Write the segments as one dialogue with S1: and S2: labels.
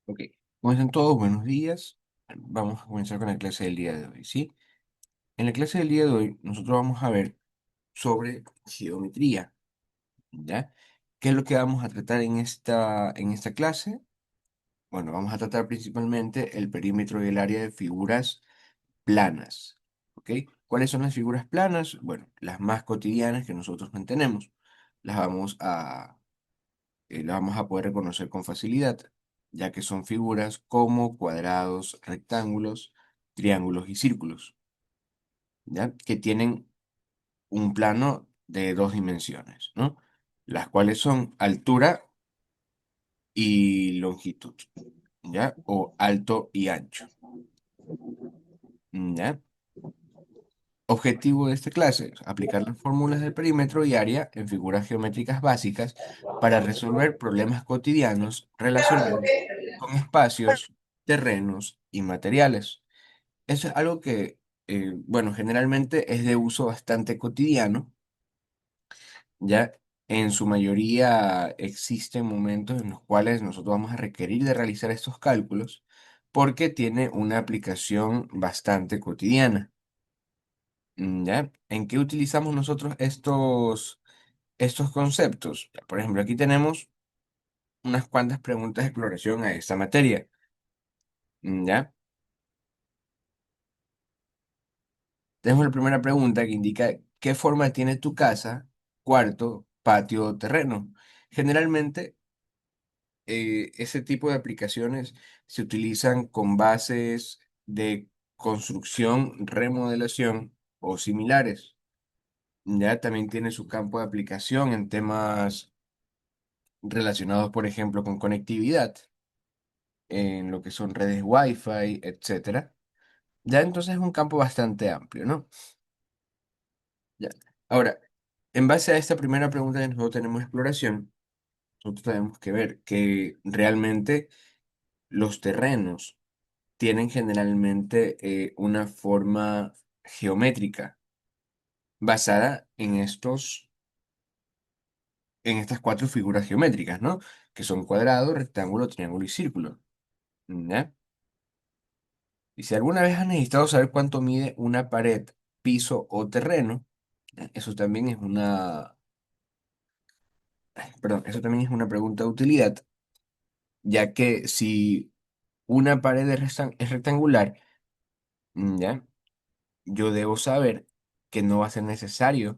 S1: Ok, ¿cómo están todos? Buenos días. Vamos a comenzar con la clase del día de hoy, ¿sí? En la clase del día de hoy, nosotros vamos a ver sobre geometría, ¿ya? ¿Qué es lo que vamos a tratar en esta clase? Bueno, vamos a tratar principalmente el perímetro y el área de figuras planas, ¿ok? ¿Cuáles son las figuras planas? Bueno, las más cotidianas que nosotros mantenemos. Las vamos a poder reconocer con facilidad, ya que son figuras como cuadrados, rectángulos, triángulos y círculos, ¿ya? Que tienen un plano de dos dimensiones, ¿no? Las cuales son altura y longitud, ¿ya? O alto y ancho, ¿ya? Objetivo de esta clase, aplicar las fórmulas del perímetro y área en figuras geométricas básicas para resolver problemas cotidianos relacionados con espacios, terrenos y materiales. Eso es algo que, bueno, generalmente es de uso bastante cotidiano, ya en su mayoría existen momentos en los cuales nosotros vamos a requerir de realizar estos cálculos porque tiene una aplicación bastante cotidiana. ¿Ya? ¿En qué utilizamos nosotros estos conceptos? Por ejemplo, aquí tenemos unas cuantas preguntas de exploración a esta materia. ¿Ya? Tenemos la primera pregunta que indica qué forma tiene tu casa, cuarto, patio o terreno. Generalmente, ese tipo de aplicaciones se utilizan con bases de construcción, remodelación o similares. Ya también tiene su campo de aplicación en temas relacionados, por ejemplo, con conectividad, en lo que son redes Wi-Fi, etcétera. Ya entonces es un campo bastante amplio, ¿no? Ya. Ahora, en base a esta primera pregunta que nosotros tenemos exploración, nosotros tenemos que ver que realmente los terrenos tienen generalmente una forma geométrica basada en estas cuatro figuras geométricas, ¿no? Que son cuadrado, rectángulo, triángulo y círculo. ¿Ya? Y si alguna vez has necesitado saber cuánto mide una pared, piso o terreno, eso también es perdón, eso también es una pregunta de utilidad, ya que si una pared es rectangular, ¿ya? Yo debo saber que no va a ser necesario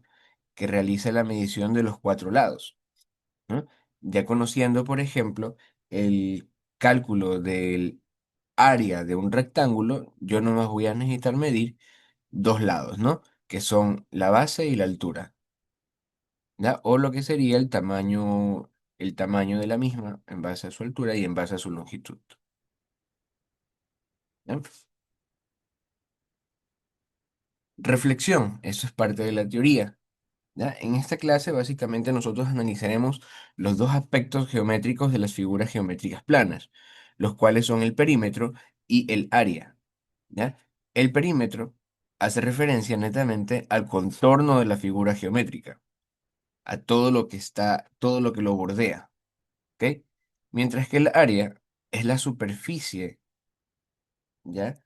S1: que realice la medición de los cuatro lados, ¿no? Ya conociendo, por ejemplo, el cálculo del área de un rectángulo, yo no más voy a necesitar medir dos lados, ¿no? Que son la base y la altura, ¿ya? O lo que sería el tamaño de la misma en base a su altura y en base a su longitud, ¿ya? Reflexión, eso es parte de la teoría, ¿ya? En esta clase básicamente nosotros analizaremos los dos aspectos geométricos de las figuras geométricas planas, los cuales son el perímetro y el área, ¿ya? El perímetro hace referencia netamente al contorno de la figura geométrica, a todo lo que lo bordea, ¿ok? Mientras que el área es la superficie, ¿ya?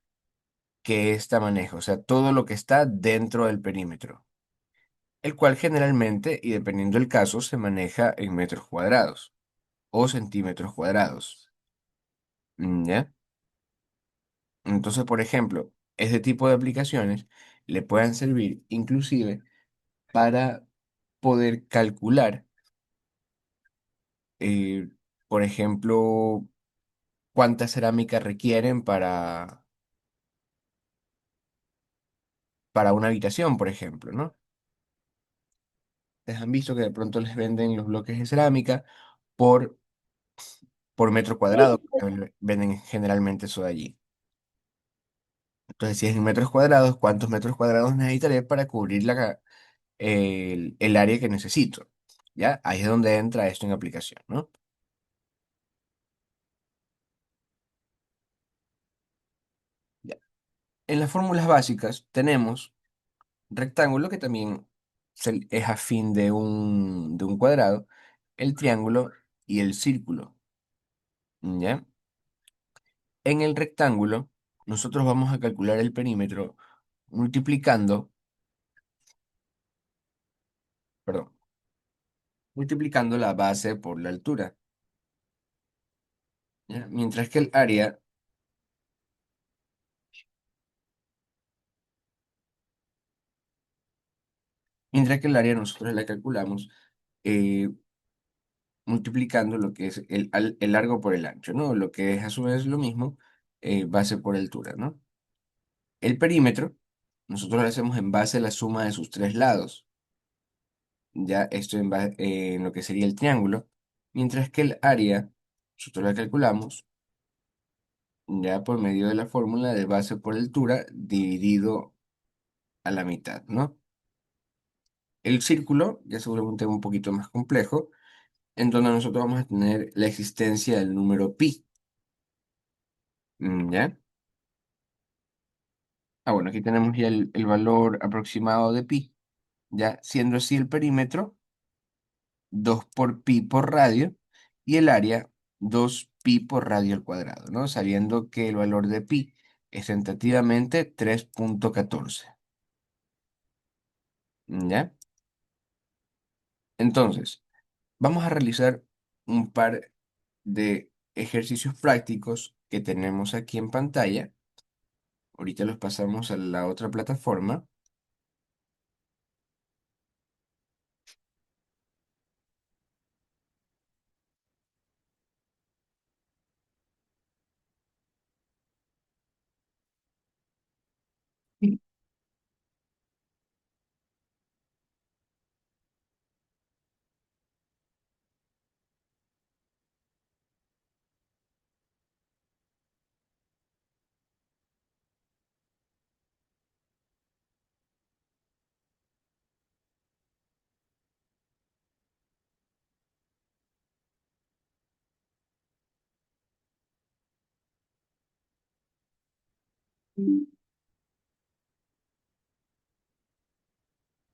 S1: Que ésta maneja, o sea, todo lo que está dentro del perímetro, el cual generalmente, y dependiendo del caso, se maneja en metros cuadrados o centímetros cuadrados, ¿ya? Entonces, por ejemplo, este tipo de aplicaciones le pueden servir inclusive para poder calcular, eh, por ejemplo, cuánta cerámica requieren para una habitación, por ejemplo, ¿no? Les han visto que de pronto les venden los bloques de cerámica por, por metro cuadrado, que venden generalmente eso de allí. Entonces, si es en metros cuadrados, ¿cuántos metros cuadrados necesitaré para cubrir el área que necesito? ¿Ya? Ahí es donde entra esto en aplicación, ¿no? Ya. En las fórmulas básicas tenemos rectángulo, que también es afín de un cuadrado, el triángulo y el círculo, ¿ya? En el rectángulo, nosotros vamos a calcular el perímetro multiplicando, perdón, multiplicando la base por la altura, ¿ya? Mientras que el área nosotros la calculamos eh, multiplicando lo que es el largo por el ancho, ¿no? Lo que es a su vez lo mismo, base por altura, ¿no? El perímetro, nosotros lo hacemos en base a la suma de sus tres lados, ya esto en lo que sería el triángulo, mientras que el área, nosotros la calculamos ya por medio de la fórmula de base por altura dividido a la mitad, ¿no? El círculo ya se vuelve un tema un poquito más complejo, en donde nosotros vamos a tener la existencia del número pi, ¿ya? Ah, bueno, aquí tenemos ya el valor aproximado de pi, ya siendo así el perímetro 2 por pi por radio y el área 2 pi por radio al cuadrado, ¿no? Sabiendo que el valor de pi es tentativamente 3,14, ¿ya? Entonces, vamos a realizar un par de ejercicios prácticos que tenemos aquí en pantalla. Ahorita los pasamos a la otra plataforma.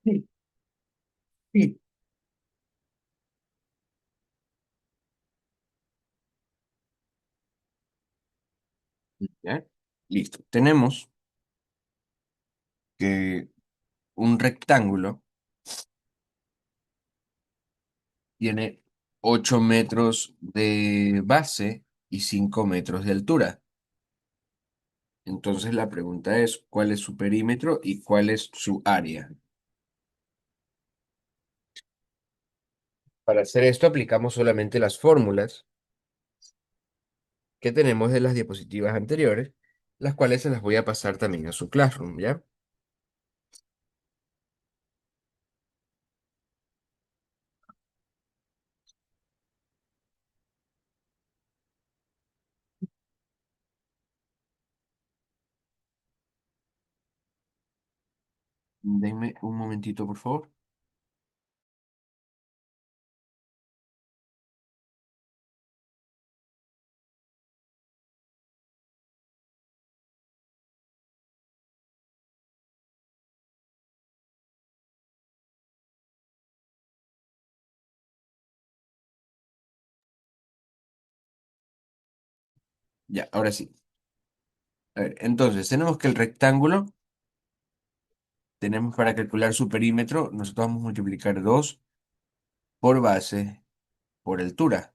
S1: Sí, sí. ¿Ya? Listo. Tenemos que un rectángulo tiene 8 metros de base y 5 metros de altura. Entonces la pregunta es, ¿cuál es su perímetro y cuál es su área? Para hacer esto aplicamos solamente las fórmulas que tenemos de las diapositivas anteriores, las cuales se las voy a pasar también a su Classroom, ¿ya? Denme un momentito, por favor. Ya, ahora sí. A ver, entonces, tenemos que el rectángulo, tenemos para calcular su perímetro, nosotros vamos a multiplicar 2 por base por altura,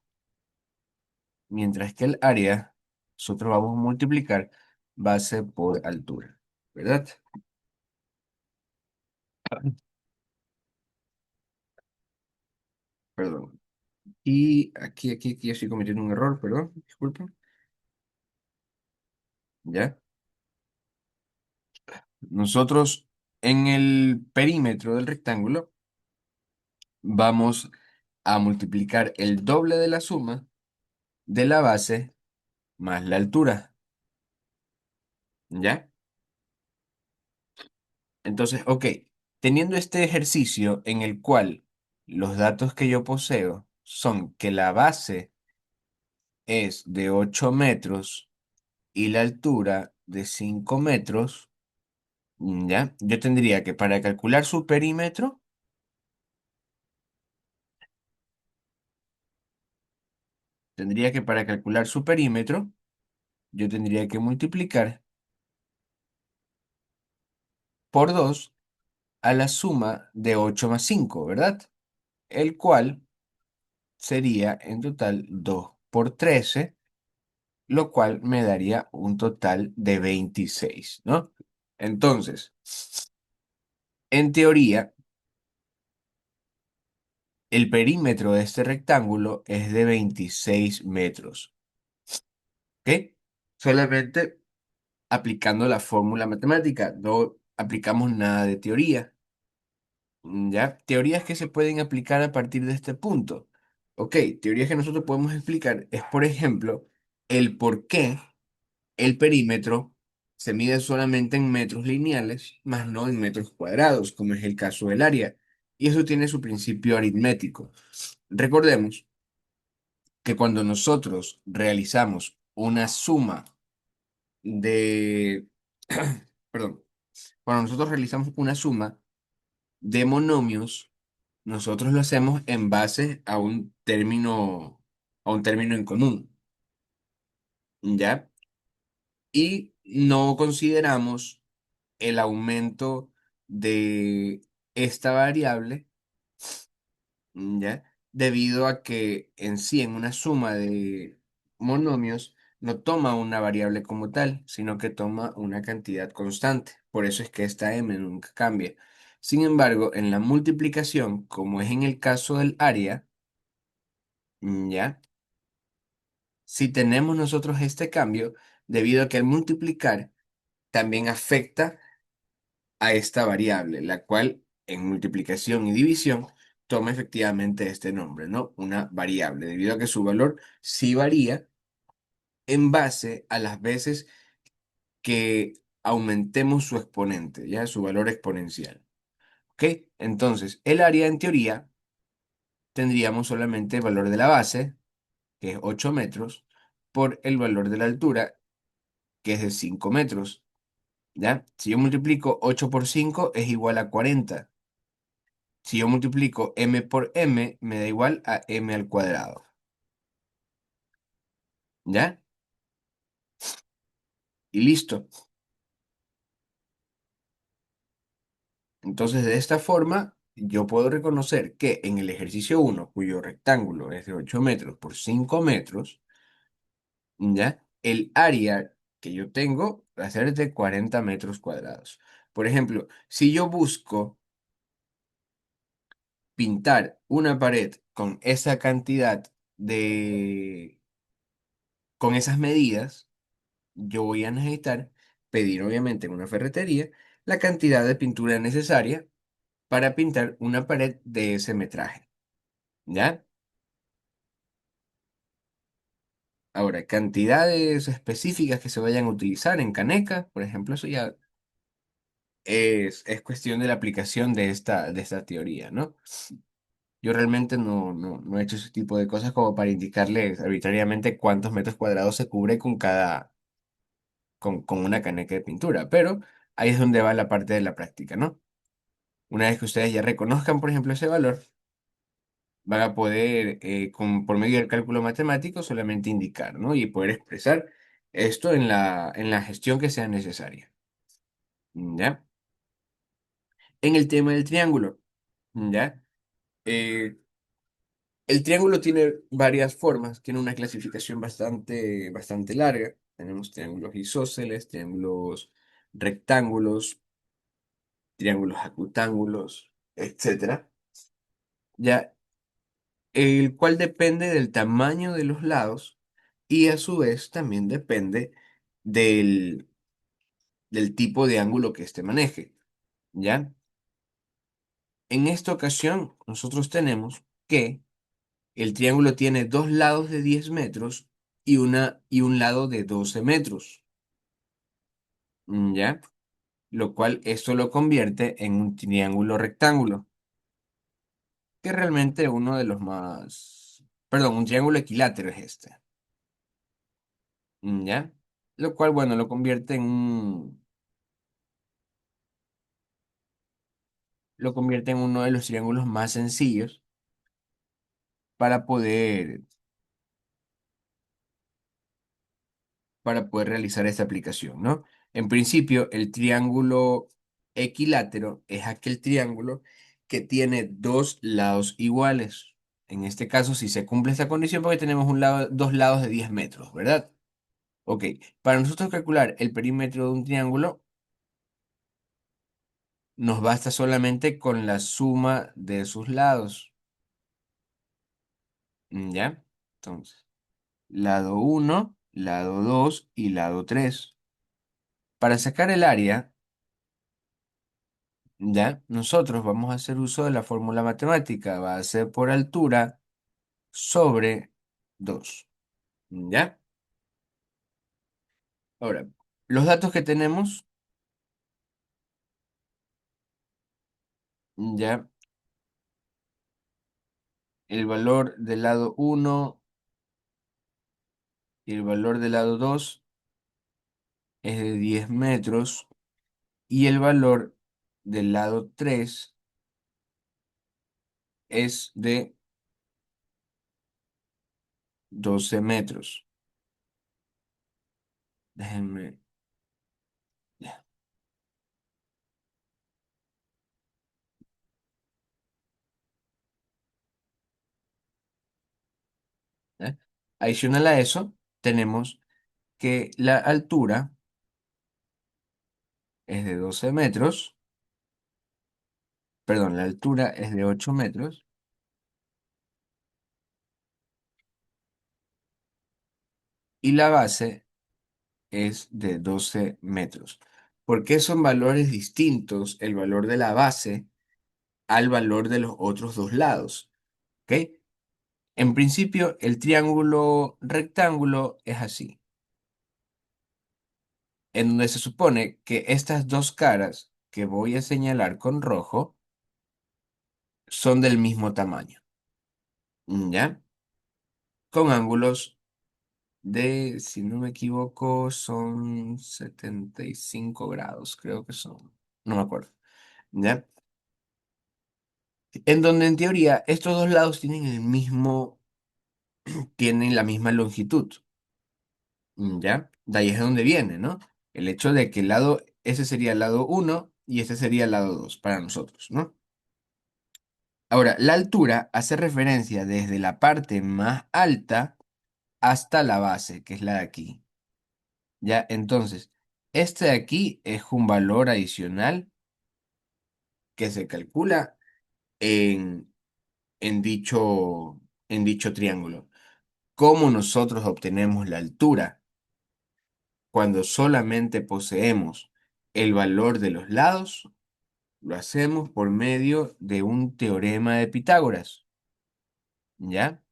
S1: mientras que el área, nosotros vamos a multiplicar base por altura, ¿verdad? Perdón. Y aquí estoy cometiendo un error, perdón, disculpen. ¿Ya? Nosotros en el perímetro del rectángulo vamos a multiplicar el doble de la suma de la base más la altura, ¿ya? Entonces, ok, teniendo este ejercicio en el cual los datos que yo poseo son que la base es de 8 metros y la altura de 5 metros, ¿ya? Yo tendría que para calcular su perímetro, tendría que para calcular su perímetro yo tendría que multiplicar por 2 a la suma de 8 más 5, ¿verdad? El cual sería en total 2 por 13, lo cual me daría un total de 26, ¿no? Entonces, en teoría, el perímetro de este rectángulo es de 26 metros, ¿ok? Solamente aplicando la fórmula matemática, no aplicamos nada de teoría. ¿Ya? Teorías que se pueden aplicar a partir de este punto. Ok, teorías que nosotros podemos explicar es, por ejemplo, el por qué el perímetro se mide solamente en metros lineales, más no en metros cuadrados, como es el caso del área. Y eso tiene su principio aritmético. Recordemos que cuando nosotros realizamos una suma de, perdón, cuando nosotros realizamos una suma de monomios, nosotros lo hacemos en base a un término en común, ¿ya? Y no consideramos el aumento de esta variable, ¿ya? Debido a que en sí, en una suma de monomios, no toma una variable como tal, sino que toma una cantidad constante. Por eso es que esta m nunca cambia. Sin embargo, en la multiplicación, como es en el caso del área, ¿ya? Si tenemos nosotros este cambio, debido a que al multiplicar también afecta a esta variable, la cual en multiplicación y división toma efectivamente este nombre, ¿no? Una variable, debido a que su valor sí varía en base a las veces que aumentemos su exponente, ya su valor exponencial. ¿Ok? Entonces, el área en teoría tendríamos solamente el valor de la base, que es 8 metros, por el valor de la altura, que es de 5 metros. ¿Ya? Si yo multiplico 8 por 5 es igual a 40. Si yo multiplico m por m me da igual a m al cuadrado. ¿Ya? Y listo. Entonces, de esta forma, yo puedo reconocer que en el ejercicio uno, cuyo rectángulo es de 8 metros por 5 metros, ¿ya? El área que yo tengo va a ser de 40 metros cuadrados. Por ejemplo, si yo busco pintar una pared con esa cantidad de, con esas medidas, yo voy a necesitar pedir obviamente en una ferretería la cantidad de pintura necesaria para pintar una pared de ese metraje, ¿ya? Ahora, cantidades específicas que se vayan a utilizar en caneca, por ejemplo, eso ya es cuestión de la aplicación de esta teoría, ¿no? Yo realmente no he hecho ese tipo de cosas como para indicarles arbitrariamente cuántos metros cuadrados se cubre con una caneca de pintura, pero ahí es donde va la parte de la práctica, ¿no? Una vez que ustedes ya reconozcan, por ejemplo, ese valor, van a poder, por medio del cálculo matemático, solamente indicar, ¿no? Y poder expresar esto en la gestión que sea necesaria, ¿ya? En el tema del triángulo, ¿ya? Eh, el triángulo tiene varias formas, tiene una clasificación bastante larga. Tenemos triángulos isósceles, triángulos rectángulos, triángulos acutángulos, etcétera, ya, el cual depende del tamaño de los lados y a su vez también depende del, del tipo de ángulo que éste maneje, ¿ya? En esta ocasión, nosotros tenemos que el triángulo tiene dos lados de 10 metros y un lado de 12 metros, ¿ya? Lo cual esto lo convierte en un triángulo rectángulo, que realmente uno de los más, perdón, un triángulo equilátero es este, ¿ya? Lo cual, bueno, lo convierte en uno de los triángulos más sencillos para poder para poder realizar esta aplicación, ¿no? En principio, el triángulo equilátero es aquel triángulo que tiene dos lados iguales. En este caso, si se cumple esta condición, porque tenemos dos lados de 10 metros, ¿verdad? Ok, para nosotros calcular el perímetro de un triángulo, nos basta solamente con la suma de sus lados, ¿ya? Entonces, lado uno, lado 2 y lado 3. Para sacar el área, ¿ya? Nosotros vamos a hacer uso de la fórmula matemática, va a ser por altura sobre 2, ¿ya? Ahora, los datos que tenemos, ¿ya? El valor del lado uno y el valor del lado 2 es de 10 metros y el valor del lado 3 es de 12 metros. Déjenme, ya, ¿ya? Adicional a eso, tenemos que la altura es de 12 metros, perdón, la altura es de 8 metros y la base es de 12 metros. ¿Por qué son valores distintos el valor de la base al valor de los otros dos lados? ¿Ok? En principio, el triángulo rectángulo es así, en donde se supone que estas dos caras que voy a señalar con rojo son del mismo tamaño, ¿ya? Con ángulos de, si no me equivoco, son 75 grados, creo que son, no me acuerdo, ¿ya? En donde en teoría estos dos lados tienen la misma longitud, ¿ya? De ahí es de donde viene, ¿no? El hecho de que ese sería el lado uno y este sería el lado 2 para nosotros, ¿no? Ahora, la altura hace referencia desde la parte más alta hasta la base, que es la de aquí, ¿ya? Entonces, este de aquí es un valor adicional que se calcula en, en dicho triángulo. ¿Cómo nosotros obtenemos la altura? Cuando solamente poseemos el valor de los lados, lo hacemos por medio de un teorema de Pitágoras, ¿ya?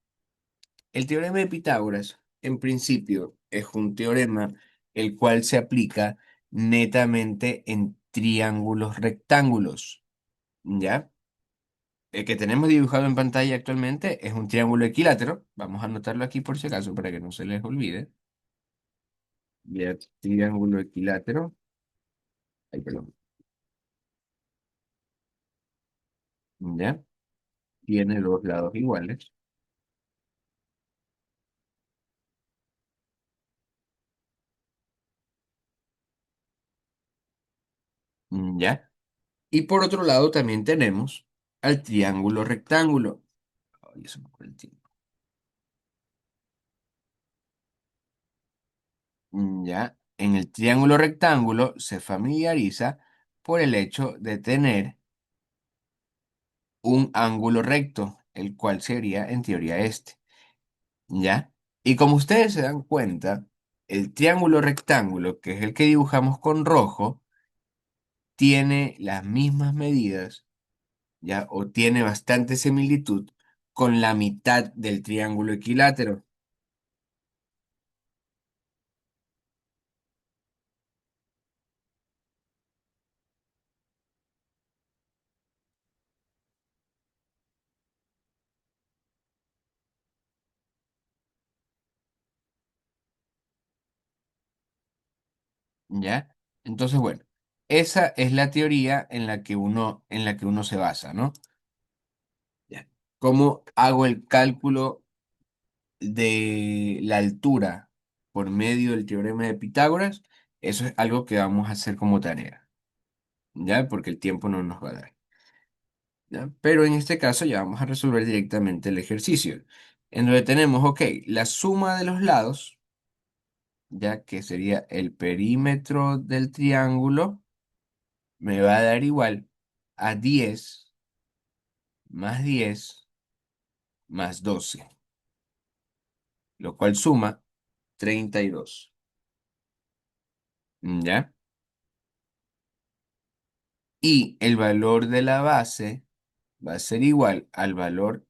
S1: El teorema de Pitágoras, en principio, es un teorema el cual se aplica netamente en triángulos rectángulos, ¿ya? El que tenemos dibujado en pantalla actualmente es un triángulo equilátero. Vamos a anotarlo aquí por si acaso para que no se les olvide. Ya, triángulo equilátero. Ay, perdón. ¿Ya? Tiene dos lados iguales. ¿Ya? Y por otro lado también tenemos al triángulo rectángulo. Ay, se me fue el tiempo. ¿Ya? En el triángulo rectángulo se familiariza por el hecho de tener un ángulo recto, el cual sería en teoría este. ¿Ya? Y como ustedes se dan cuenta, el triángulo rectángulo, que es el que dibujamos con rojo, tiene las mismas medidas, ¿ya? O tiene bastante similitud con la mitad del triángulo equilátero, ¿ya? Entonces, bueno, esa es la teoría en la que uno se basa, ¿no? Ya. ¿Cómo hago el cálculo de la altura? por medio del teorema de Pitágoras, eso es algo que vamos a hacer como tarea, ¿ya? Porque el tiempo no nos va a dar, ¿ya? Pero en este caso ya vamos a resolver directamente el ejercicio, en donde tenemos, ok, la suma de los lados, ya que sería el perímetro del triángulo, me va a dar igual a 10 más 10 más 12, lo cual suma 32. ¿Ya? Y el valor de la base va a ser igual al valor,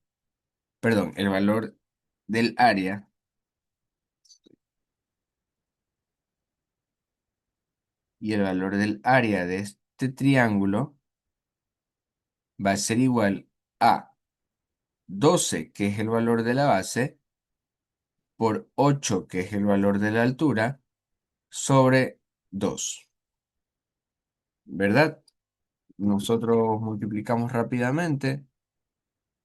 S1: perdón, el valor del área y el valor del área de este triángulo va a ser igual a 12, que es el valor de la base, por 8, que es el valor de la altura, sobre 2. ¿Verdad? Nosotros multiplicamos rápidamente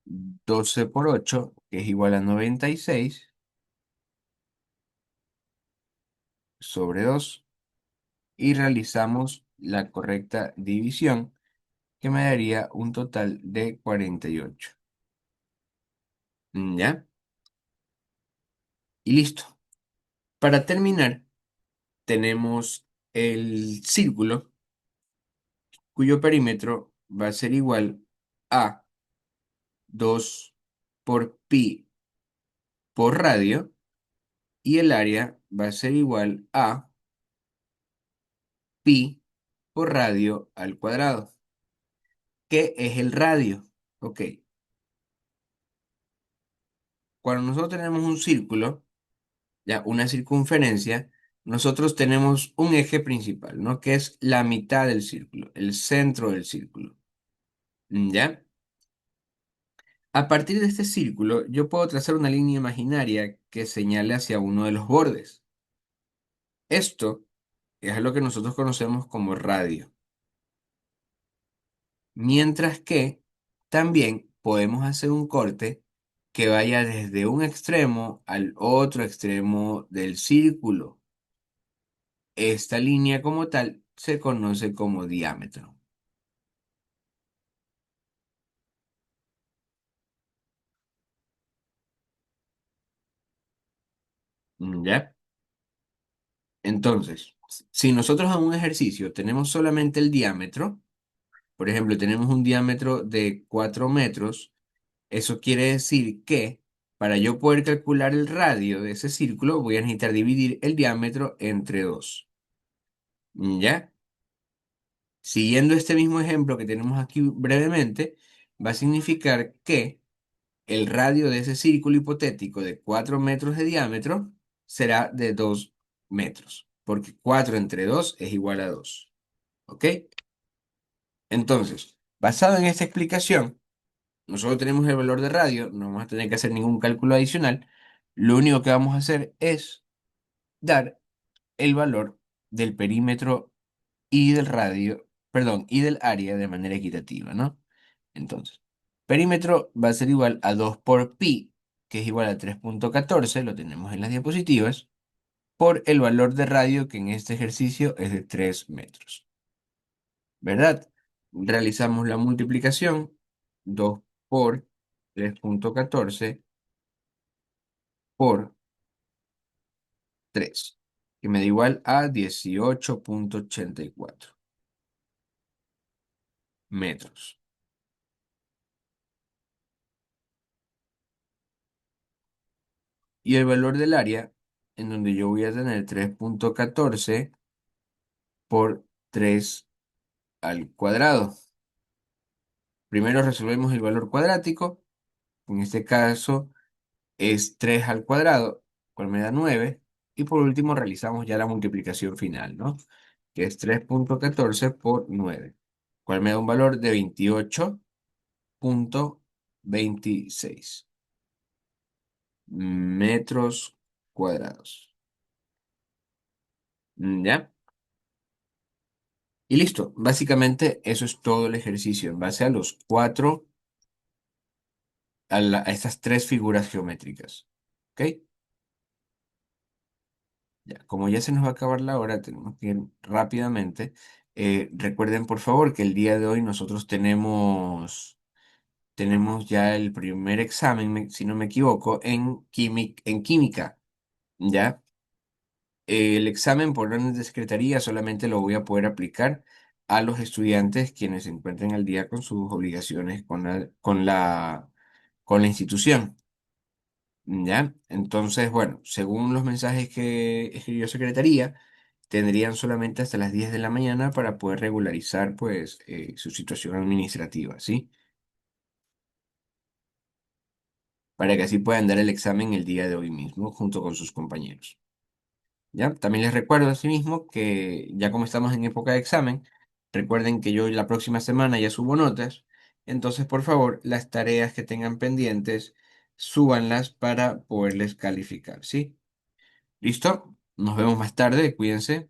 S1: 12 por 8, que es igual a 96, sobre 2, y realizamos la correcta división, que me daría un total de 48. ¿Ya? Y listo. Para terminar, tenemos el círculo, cuyo perímetro va a ser igual a 2 por pi por radio, y el área va a ser igual a pi por radio al cuadrado. ¿Qué es el radio? Ok, cuando nosotros tenemos un círculo, ya una circunferencia, nosotros tenemos un eje principal, ¿no? Que es la mitad del círculo, el centro del círculo. ¿Ya? A partir de este círculo, yo puedo trazar una línea imaginaria que señale hacia uno de los bordes. Esto es lo que nosotros conocemos como radio. Mientras que también podemos hacer un corte que vaya desde un extremo al otro extremo del círculo. Esta línea como tal se conoce como diámetro. ¿Ya? Entonces, si nosotros en un ejercicio tenemos solamente el diámetro, por ejemplo, tenemos un diámetro de 4 metros, eso quiere decir que para yo poder calcular el radio de ese círculo, voy a necesitar dividir el diámetro entre 2. ¿Ya? Siguiendo este mismo ejemplo que tenemos aquí brevemente, va a significar que el radio de ese círculo hipotético de 4 metros de diámetro será de 2 metros, porque 4 entre 2 es igual a 2. ¿Ok? Entonces, basado en esta explicación, nosotros tenemos el valor de radio, no vamos a tener que hacer ningún cálculo adicional. Lo único que vamos a hacer es dar el valor del perímetro y del radio, perdón, y del área de manera equitativa, ¿no? Entonces, perímetro va a ser igual a 2 por pi, que es igual a 3,14, lo tenemos en las diapositivas, por el valor de radio, que en este ejercicio es de 3 metros, ¿verdad? Realizamos la multiplicación, 2 por 3,14 por 3, que me da igual a 18,84 metros. Y el valor del área, en donde yo voy a tener 3,14 por 3 al cuadrado. Primero resolvemos el valor cuadrático, en este caso es 3 al cuadrado, cual me da 9. Y por último realizamos ya la multiplicación final, ¿no? Que es 3,14 por 9, cual me da un valor de 28,26 metros cuadrados. ¿Ya? Y listo. Básicamente eso es todo el ejercicio en base a los cuatro, a estas tres figuras geométricas. ¿Ok? Ya, como ya se nos va a acabar la hora, tenemos que ir rápidamente. Recuerden, por favor, que el día de hoy nosotros tenemos ya el primer examen, si no me equivoco, en química, ¿ya? El examen por orden de secretaría solamente lo voy a poder aplicar a los estudiantes quienes se encuentren al día con sus obligaciones con la institución. ¿Ya? Entonces, bueno, según los mensajes que escribió Secretaría, tendrían solamente hasta las 10 de la mañana para poder regularizar, pues, su situación administrativa, ¿sí? Para que así puedan dar el examen el día de hoy mismo junto con sus compañeros. ¿Ya? También les recuerdo asimismo que ya como estamos en época de examen, recuerden que yo la próxima semana ya subo notas, entonces por favor las tareas que tengan pendientes, súbanlas para poderles calificar, ¿sí? ¿Listo? Nos vemos más tarde, cuídense.